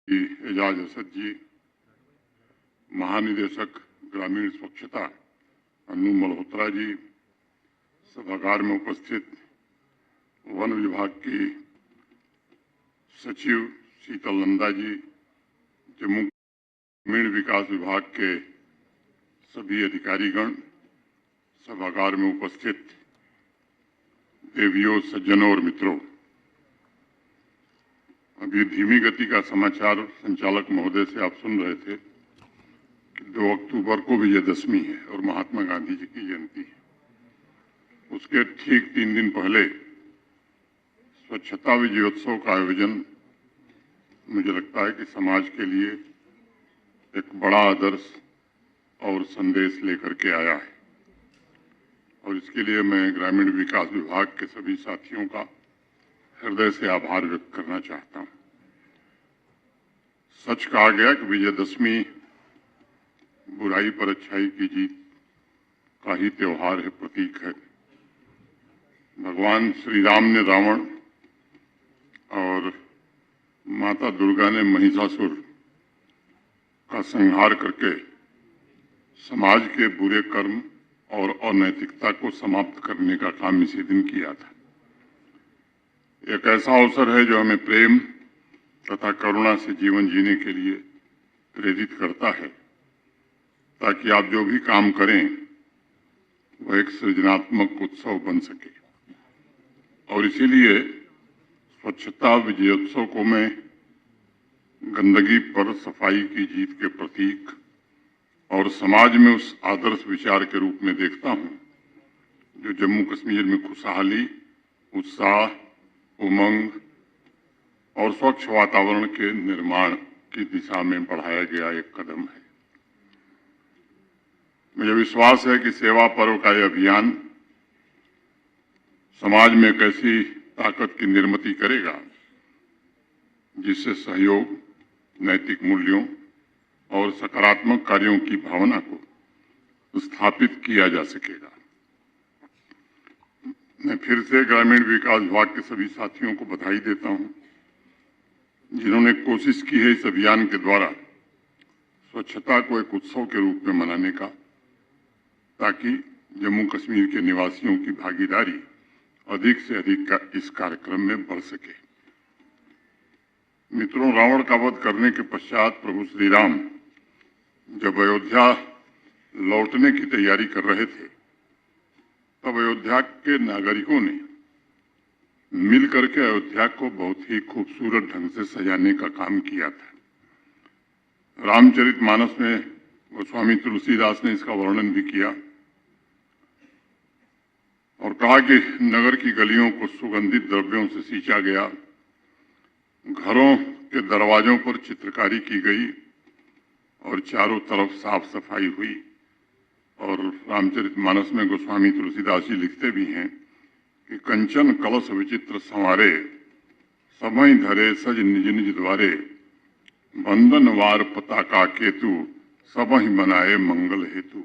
एजाज असद जी, महानिदेशक ग्रामीण स्वच्छता अनु मल्होत्रा जी, सभागार में उपस्थित वन विभाग की सचिव शीतल नंदा जी, जम्मू ग्रामीण विकास विभाग के सभी अधिकारीगण, सभागार में उपस्थित देवियों, सज्जनों और मित्रों, अभी धीमी गति का समाचार संचालक महोदय से आप सुन रहे थे कि 2 अक्टूबर को विजयदशमी है और महात्मा गांधी जी की जयंती है। उसके ठीक 3 दिन पहले स्वच्छता विजयोत्सव का आयोजन मुझे लगता है कि समाज के लिए एक बड़ा आदर्श और संदेश लेकर के आया है और इसके लिए मैं ग्रामीण विकास विभाग के सभी साथियों का हृदय से आभार व्यक्त करना चाहता हूं। सच कहा गया कि विजयदशमी बुराई पर अच्छाई की जीत का ही त्योहार है, प्रतीक है। भगवान श्री राम ने रावण और माता दुर्गा ने महिषासुर का संहार करके समाज के बुरे कर्म और अनैतिकता को समाप्त करने का काम इसी दिन किया था। एक ऐसा अवसर है जो हमें प्रेम तथा करुणा से जीवन जीने के लिए प्रेरित करता है, ताकि आप जो भी काम करें वह एक सृजनात्मक उत्सव बन सके। और इसीलिए स्वच्छता विजयोत्सव को मैं गंदगी पर सफाई की जीत के प्रतीक और समाज में उस आदर्श विचार के रूप में देखता हूं जो जम्मू कश्मीर में खुशहाली, उत्साह, उमंग और स्वच्छ वातावरण के निर्माण की दिशा में बढ़ाया गया एक कदम है। मुझे विश्वास है कि सेवा पर्व का यह अभियान समाज में एक ऐसी ताकत की निर्मिति करेगा जिससे सहयोग, नैतिक मूल्यों और सकारात्मक कार्यों की भावना को स्थापित किया जा सकेगा। मैं फिर से ग्रामीण विकास विभाग के सभी साथियों को बधाई देता हूं, जिन्होंने कोशिश की है इस अभियान के द्वारा स्वच्छता को एक उत्सव के रूप में मनाने का, ताकि जम्मू कश्मीर के निवासियों की भागीदारी अधिक से अधिक इस कार्यक्रम में बढ़ सके। मित्रों, रावण का वध करने के पश्चात प्रभु श्री राम जब अयोध्या लौटने की तैयारी कर रहे थे, तब अयोध्या के नागरिकों ने मिलकर के अयोध्या को बहुत ही खूबसूरत ढंग से सजाने का काम किया था। रामचरितमानस में गोस्वामी तुलसीदास ने इसका वर्णन भी किया और कहा कि नगर की गलियों को सुगंधित द्रव्यों से सींचा गया, घरों के दरवाजों पर चित्रकारी की गई और चारों तरफ साफ सफाई हुई। और रामचरितमानस में गोस्वामी तुलसीदास जी लिखते भी हैं कि कंचन कलश विचित्र संवारे, समय धरे सज निज निज द्वारे, बंधन वार पताका केतु, सबहि बनाए मंगल हेतु।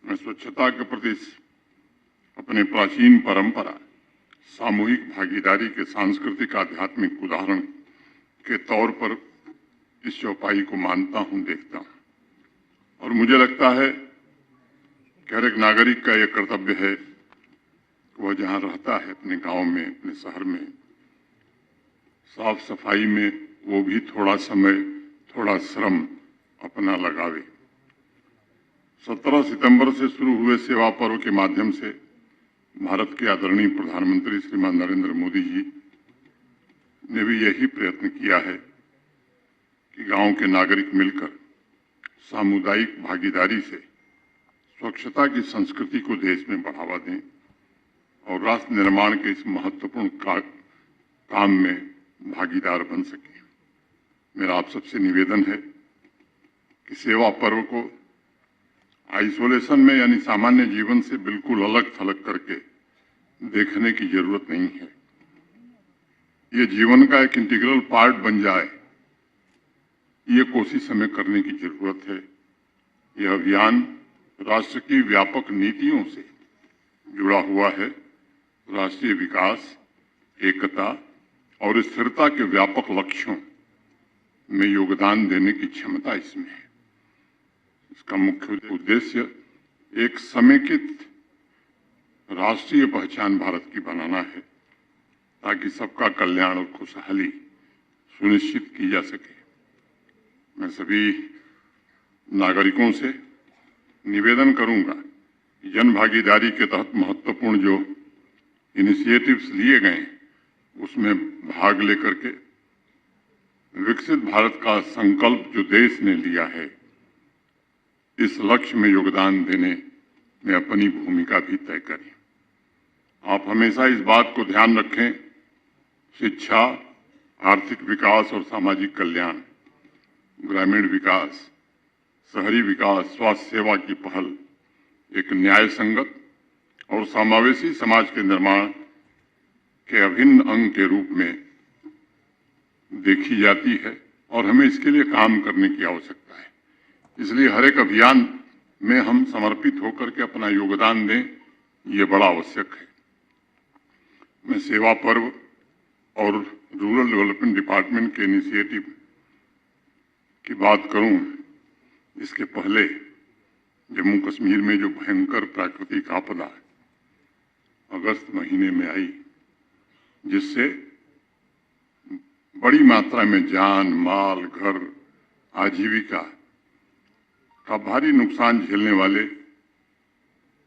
मैं स्वच्छता के प्रति अपने प्राचीन परंपरा, सामूहिक भागीदारी के सांस्कृतिक आध्यात्मिक उदाहरण के तौर पर इस चौपाई को मानता हूं, देखता हूं। और मुझे लगता है कि हर एक नागरिक का यह कर्तव्य है कि वह जहां रहता है, अपने गांव में, अपने शहर में, साफ सफाई में वो भी थोड़ा समय, थोड़ा श्रम अपना लगावे। 17 सितंबर से शुरू हुए सेवा पर्व के माध्यम से भारत के आदरणीय प्रधानमंत्री श्रीमान नरेंद्र मोदी जी ने भी यही प्रयत्न किया है कि गांव के नागरिक मिलकर सामुदायिक भागीदारी से स्वच्छता की संस्कृति को देश में बढ़ावा दें और राष्ट्र निर्माण के इस महत्वपूर्ण काम में भागीदार बन सके। मेरा आप सबसे निवेदन है कि सेवा पर्व को आइसोलेशन में यानी सामान्य जीवन से बिल्कुल अलग थलग करके देखने की जरूरत नहीं है। ये जीवन का एक इंटीग्रल पार्ट बन जाए, ये कोशिश हमें करने की जरूरत है। यह अभियान राष्ट्र की व्यापक नीतियों से जुड़ा हुआ है। राष्ट्रीय विकास, एकता और स्थिरता के व्यापक लक्ष्यों में योगदान देने की क्षमता इसमें है। इसका मुख्य उद्देश्य एक समेकित राष्ट्रीय पहचान भारत की बनाना है, ताकि सबका कल्याण और खुशहाली सुनिश्चित की जा सके। मैं सभी नागरिकों से निवेदन करूंगा कि जन भागीदारी के तहत महत्वपूर्ण जो इनिशिएटिव्स लिए गए उसमें भाग लेकर के विकसित भारत का संकल्प जो देश ने लिया है, इस लक्ष्य में योगदान देने में अपनी भूमिका भी तय करें। आप हमेशा इस बात को ध्यान रखें, शिक्षा, आर्थिक विकास और सामाजिक कल्याण, ग्रामीण विकास, शहरी विकास, स्वास्थ्य सेवा की पहल एक न्याय संगत और समावेशी समाज के निर्माण के अभिन्न अंग के रूप में देखी जाती है और हमें इसके लिए काम करने की आवश्यकता है। इसलिए हर एक अभियान में हम समर्पित होकर के अपना योगदान दें, ये बड़ा आवश्यक है। मैं सेवा पर्व और रूरल डेवलपमेंट डिपार्टमेंट के इनिशिएटिव की बात करूं, इसके पहले जम्मू कश्मीर में जो भयंकर प्राकृतिक आपदा अगस्त महीने में आई, जिससे बड़ी मात्रा में जान, माल, घर, आजीविका का भारी नुकसान झेलने वाले,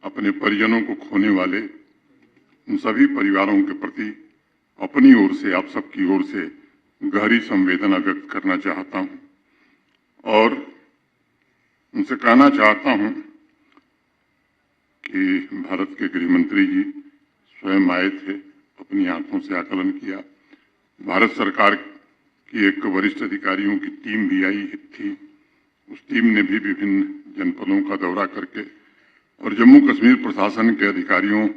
अपने परिजनों को खोने वाले उन सभी परिवारों के प्रति अपनी ओर से, आप सबकी ओर से गहरी संवेदना व्यक्त करना चाहता हूं और उनसे कहना चाहता हूं कि भारत के गृह मंत्री जी स्वयं आए थे, अपनी आंखों से आकलन किया। भारत सरकार की एक वरिष्ठ अधिकारियों की टीम भी आई थी। उस टीम ने भी विभिन्न जनपदों का दौरा करके और जम्मू कश्मीर प्रशासन के अधिकारियों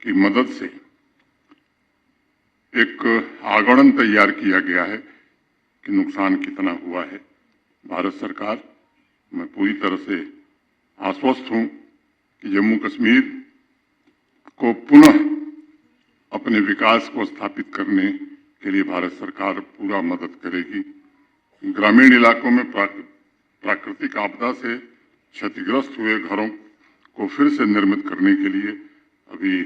की मदद से एक आगणन तैयार किया गया है कि नुकसान कितना हुआ है। भारत सरकार, मैं पूरी तरह से आश्वस्त हूं कि जम्मू कश्मीर को पुनः अपने विकास को स्थापित करने के लिए भारत सरकार पूरा मदद करेगी। ग्रामीण इलाकों में प्राकृतिक आपदा से क्षतिग्रस्त हुए घरों को फिर से निर्मित करने के लिए अभी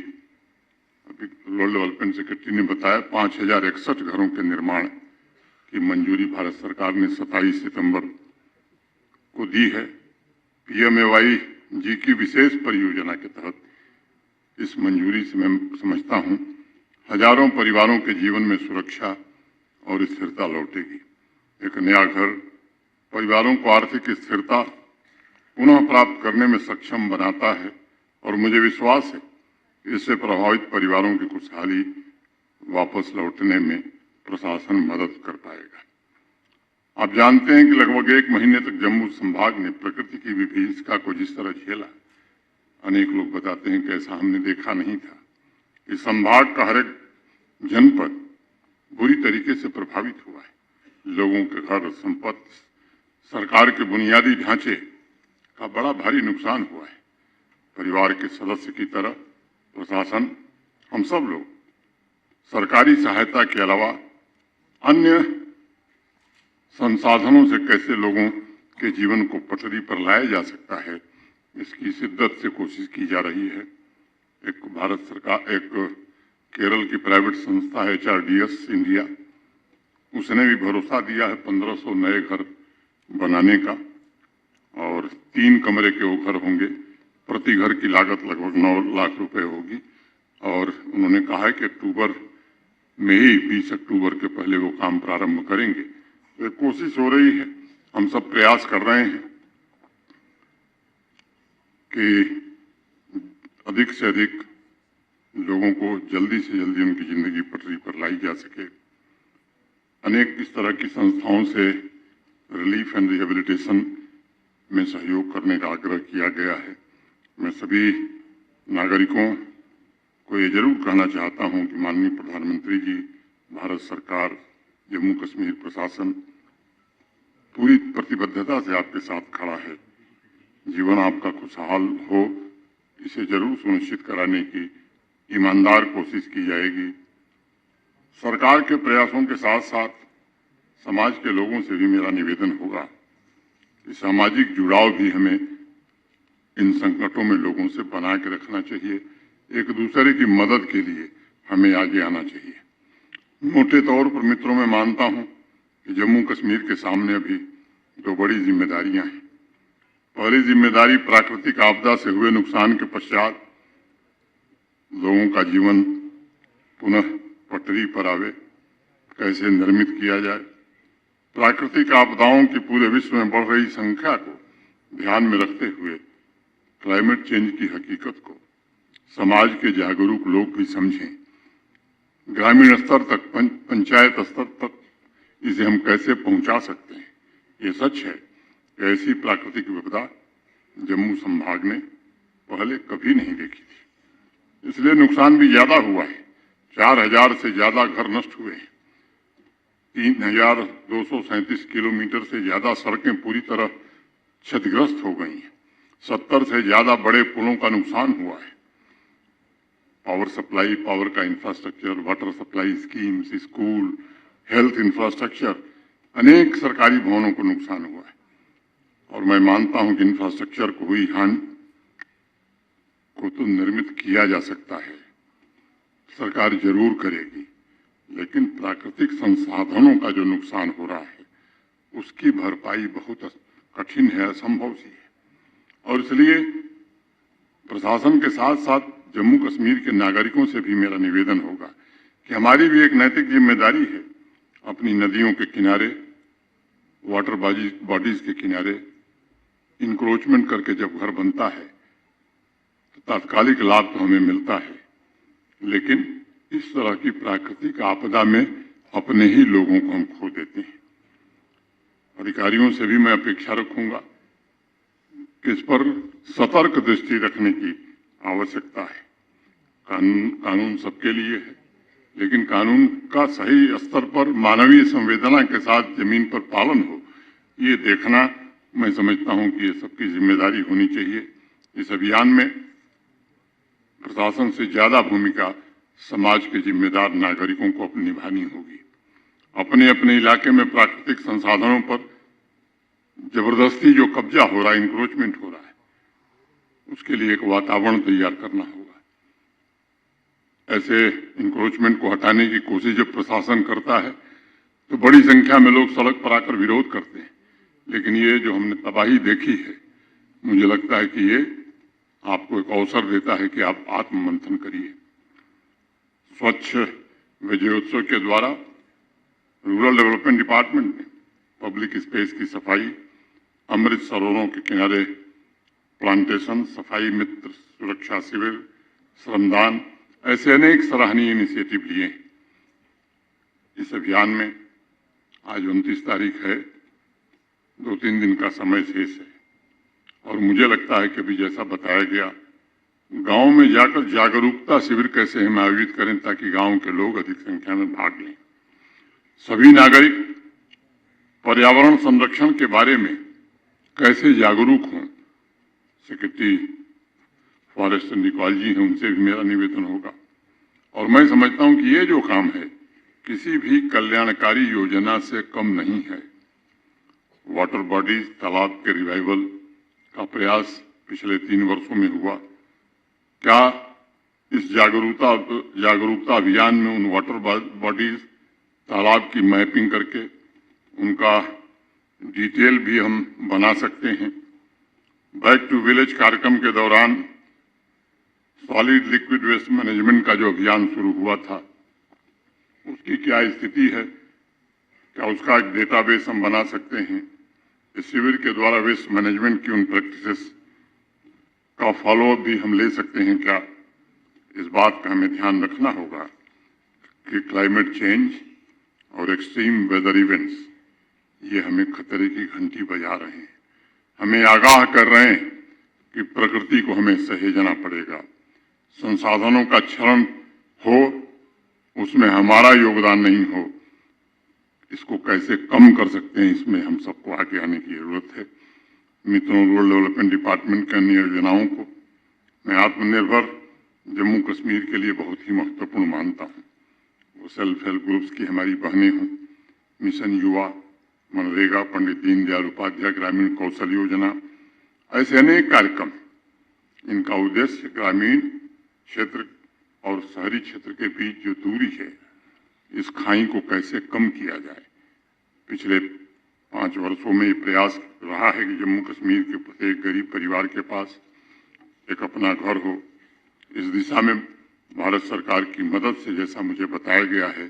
रूरल डेवलपमेंट सेक्रेटरी ने बताया 5061 घरों के निर्माण की मंजूरी भारत सरकार ने 27 सितंबर को दी है। PMAY जी की विशेष परियोजना के तहत इस मंजूरी से मैं समझता हूं हजारों परिवारों के जीवन में सुरक्षा और स्थिरता लौटेगी। एक नया घर परिवारों को आर्थिक स्थिरता पुनः प्राप्त करने में सक्षम बनाता है और मुझे विश्वास है इससे प्रभावित परिवारों की खुशहाली वापस लौटने में प्रशासन मदद कर पाएगा। आप जानते हैं कि लगभग 1 महीने तक जम्मू संभाग ने प्रकृति की विभीषिका को जिस तरह झेला, अनेक लोग बताते हैं कि ऐसा हमने देखा नहीं था। इस संभाग का हर एक जनपद बुरी तरीके से प्रभावित हुआ है। लोगों के घर, संपत्ति, सरकार के बुनियादी ढांचे का बड़ा भारी नुकसान हुआ है। परिवार के सदस्य की तरह प्रशासन, हम सब लोग सरकारी सहायता के अलावा अन्य संसाधनों से कैसे लोगों के जीवन को पटरी पर लाया जा सकता है, इसकी शिद्दत से कोशिश की जा रही है। एक भारत सरकार, एक केरल की प्राइवेट संस्था है HRDS इंडिया, उसने भी भरोसा दिया है 1500 नए घर बनाने का और 3 कमरे के वो घर होंगे। प्रति घर की लागत लगभग 9 लाख रुपए होगी और उन्होंने कहा है कि अक्टूबर में ही 20 अक्टूबर के पहले वो काम प्रारंभ करेंगे। तो कोशिश हो रही है, हम सब प्रयास कर रहे हैं कि अधिक से अधिक लोगों को जल्दी से जल्दी उनकी जिंदगी पटरी पर लाई जा सके। अनेक इस तरह की संस्थाओं से रिलीफ एंड रिहेबिलिटेशन में सहयोग करने का आग्रह किया गया है। मैं सभी नागरिकों को ये जरूर कहना चाहता हूं कि माननीय प्रधानमंत्री जी, भारत सरकार, जम्मू कश्मीर प्रशासन पूरी प्रतिबद्धता से आपके साथ खड़ा है। जीवन आपका खुशहाल हो, इसे जरूर सुनिश्चित कराने की ईमानदार कोशिश की जाएगी। सरकार के प्रयासों के साथ साथ समाज के लोगों से भी मेरा निवेदन होगा कि सामाजिक जुड़ाव भी हमें इन संकटों में लोगों से बना के रखना चाहिए। एक दूसरे की मदद के लिए हमें आगे आना चाहिए। मोटे तौर पर मित्रों, मैं मानता हूं कि जम्मू कश्मीर के सामने अभी दो बड़ी जिम्मेदारियां हैं। पहली जिम्मेदारी प्राकृतिक आपदा से हुए नुकसान के पश्चात लोगों का जीवन पुनः पटरी पर आवे, कैसे निर्मित किया जाए। प्राकृतिक आपदाओं की पूरे विश्व में बढ़ रही संख्या को ध्यान में रखते हुए क्लाइमेट चेंज की हकीकत को समाज के जागरूक लोग भी समझें। ग्रामीण स्तर तक, पंचायत स्तर तक इसे हम कैसे पहुंचा सकते हैं। ये सच है कि ऐसी प्राकृतिक विपदा जम्मू संभाग ने पहले कभी नहीं देखी थी, इसलिए नुकसान भी ज्यादा हुआ है। 4000 से ज्यादा घर नष्ट हुए हैं। 3237 किलोमीटर से ज्यादा सड़कें पूरी तरह क्षतिग्रस्त हो गई हैं। 70 से ज्यादा बड़े पुलों का नुकसान हुआ है। पावर सप्लाई, पावर का infrastructure, water supply schemes, school, health infrastructure, अनेक सरकारी भवनों को नुकसान हुआ है। और मैं मानता हूं कि इंफ्रास्ट्रक्चर को हुई हानि को तो निर्मित किया जा सकता है, सरकार जरूर करेगी, लेकिन प्राकृतिक संसाधनों का जो नुकसान हो रहा है उसकी भरपाई बहुत कठिन है, असंभव सी है। और इसलिए प्रशासन के साथ साथ जम्मू कश्मीर के नागरिकों से भी मेरा निवेदन होगा कि हमारी भी एक नैतिक जिम्मेदारी है अपनी नदियों के किनारे, वाटर बॉडीज के किनारे इंक्रोचमेंट करके जब घर बनता है तो तात्कालिक लाभ तो हमें मिलता है, लेकिन इस तरह की प्राकृतिक आपदा में अपने ही लोगों को हम खो देते हैं। अधिकारियों से भी मैं अपेक्षा रखूंगा कि इस पर सतर्क दृष्टि रखने की आवश्यकता है। कानून सबके लिए है, लेकिन कानून का सही स्तर पर मानवीय संवेदना के साथ जमीन पर पालन हो, ये देखना मैं समझता हूं कि ये सबकी जिम्मेदारी होनी चाहिए। इस अभियान में प्रशासन से ज्यादा भूमिका समाज के जिम्मेदार नागरिकों को अपनी निभानी होगी। अपने अपने इलाके में प्राकृतिक संसाधनों पर जबरदस्ती जो कब्जा हो रहा है, इंक्रोचमेंट हो रहा है, उसके लिए एक वातावरण तैयार करना होगा। ऐसे इंक्रोचमेंट को हटाने की कोशिश जब प्रशासन करता है तो बड़ी संख्या में लोग सड़क पर आकर विरोध करते हैं, लेकिन ये जो हमने तबाही देखी है, मुझे लगता है कि ये आपको एक अवसर देता है कि आप आत्ममंथन करिए। स्वच्छ विजयोत्सव के द्वारा रूरल डेवलपमेंट डिपार्टमेंट ने पब्लिक स्पेस की सफाई, अमृत सरोवरों के किनारे प्लांटेशन, सफाई मित्र सुरक्षा शिविर, श्रमदान, ऐसे अनेक सराहनीय इनिशिएटिव लिए। इस अभियान में आज 29 तारीख है, 2-3 दिन का समय शेष है और मुझे लगता है कि अभी जैसा बताया गया, गांव में जाकर जागरूकता शिविर कैसे हम आयोजित करें ताकि गांव के लोग अधिक संख्या में भाग लें। सभी नागरिक पर्यावरण संरक्षण के बारे में कैसे जागरूक हों। सेक्रेटरी फॉरेस्ट निकाल जी हैं, उनसे भी मेरा निवेदन होगा। और मैं समझता हूं कि ये जो काम है किसी भी कल्याणकारी योजना से कम नहीं है। वाटर बॉडीज, तालाब के रिवाइवल का प्रयास पिछले 3 वर्षों में हुआ। क्या इस जागरूकता अभियान में उन वाटर बॉडीज, तालाब की मैपिंग करके उनका डिटेल भी हम बना सकते हैं। बैक टू विलेज कार्यक्रम के दौरान सॉलिड लिक्विड वेस्ट मैनेजमेंट का जो अभियान शुरू हुआ था, उसकी क्या स्थिति है, क्या उसका एक डेटाबेस हम बना सकते हैं। इस शिविर के द्वारा वेस्ट मैनेजमेंट की उन प्रैक्टिसेस का फॉलोअप भी हम ले सकते हैं क्या। इस बात का हमें ध्यान रखना होगा कि क्लाइमेट चेंज और एक्सट्रीम वेदर इवेंट्स ये हमें खतरे की घंटी बजा रहे हैं, हमें आगाह कर रहे हैं कि प्रकृति को हमें सहेजना पड़ेगा। संसाधनों का क्षरण हो, उसमें हमारा योगदान नहीं हो, इसको कैसे कम कर सकते हैं, इसमें हम सबको आगे आने की जरूरत है। मित्रों, रूरल डेवलपमेंट डिपार्टमेंट की अन्य योजनाओं को मैं आत्मनिर्भर जम्मू कश्मीर के लिए बहुत ही महत्वपूर्ण मानता हूँ। वो सेल्फ हेल्प ग्रुप्स की हमारी बहनें हों मिशन युवा, मनरेगा, पंडित दीनदयाल उपाध्याय ग्रामीण कौशल योजना, ऐसे अनेक कार्यक्रम। इनका उद्देश्य ग्रामीण क्षेत्र और शहरी क्षेत्र के बीच जो दूरी है, इस खाई को कैसे कम किया जाए। पिछले 5 वर्षों में ये प्रयास रहा है कि जम्मू कश्मीर के प्रत्येक गरीब परिवार के पास एक अपना घर हो। इस दिशा में भारत सरकार की मदद से, जैसा मुझे बताया गया है,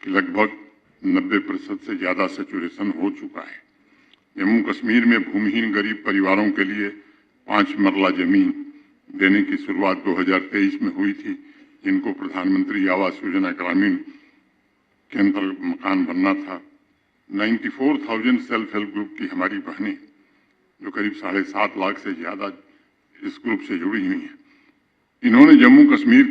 कि लगभग 90% से ज़्यादा सैचुरेशन हो चुका है। जम्मू कश्मीर में भूमिहीन गरीब परिवारों के लिए 5 मरला जमीन देने की शुरुआत 2023 में हुई थी, जिनको प्रधानमंत्री आवास योजना ग्रामीण के अंतर्गत मकान बनना था। 94,000 सेल्फ हेल्प ग्रुप की हमारी बहनें, जो करीब 7.5 लाख से ज़्यादा इस ग्रुप से जुड़ी हुई हैं, इन्होंने जम्मू कश्मीर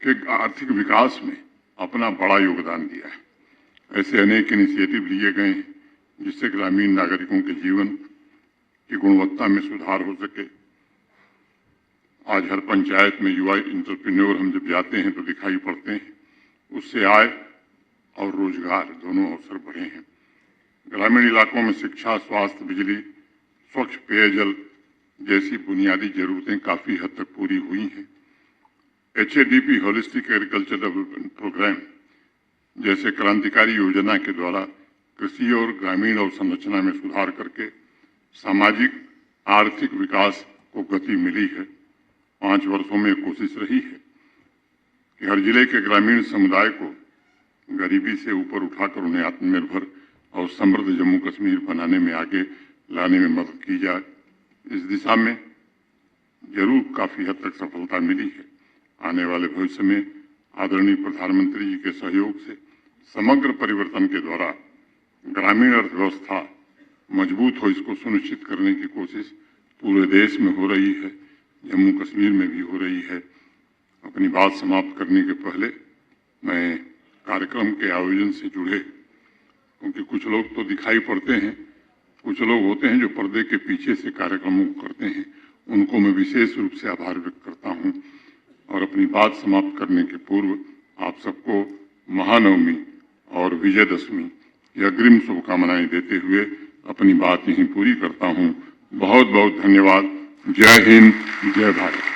के आर्थिक विकास में अपना बड़ा योगदान दिया है। ऐसे अनेक इनिशिएटिव लिए गए हैं जिससे ग्रामीण नागरिकों के जीवन की गुणवत्ता में सुधार हो सके। आज हर पंचायत में युवा एंटरप्रेन्योर हम जब जाते हैं तो दिखाई पड़ते हैं। उससे आय और रोजगार दोनों अवसर बढ़े हैं। ग्रामीण इलाकों में शिक्षा, स्वास्थ्य, बिजली, स्वच्छ पेयजल जैसी बुनियादी जरूरतें काफी हद तक पूरी हुई हैं। HADP holistic agriculture development programme जैसे क्रांतिकारी योजना के द्वारा कृषि और ग्रामीण अवसंरचना में सुधार करके सामाजिक आर्थिक विकास को गति मिली है। 5 वर्षों में कोशिश रही है कि हर जिले के ग्रामीण समुदाय को गरीबी से ऊपर उठाकर उन्हें आत्मनिर्भर और समृद्ध जम्मू कश्मीर बनाने में आगे लाने में मदद की जाए। इस दिशा में जरूर काफी हद तक सफलता मिली है। आने वाले भविष्य में आदरणीय प्रधानमंत्री जी के सहयोग से समग्र परिवर्तन के द्वारा ग्रामीण अर्थव्यवस्था मजबूत हो, इसको सुनिश्चित करने की कोशिश पूरे देश में हो रही है, जम्मू कश्मीर में भी हो रही है। अपनी बात समाप्त करने के पहले मैं कार्यक्रम के आयोजन से जुड़े, क्योंकि कुछ लोग तो दिखाई पड़ते हैं, कुछ लोग होते हैं जो पर्दे के पीछे से कार्यक्रमों को करते हैं, उनको मैं विशेष रूप से आभार व्यक्त करता हूं। और अपनी बात समाप्त करने के पूर्व आप सबको महानवमी और विजयदशमी की अग्रिम शुभकामनाएं देते हुए अपनी बात यहीं पूरी करता हूं। बहुत बहुत धन्यवाद। जय हिंद, जय भारत।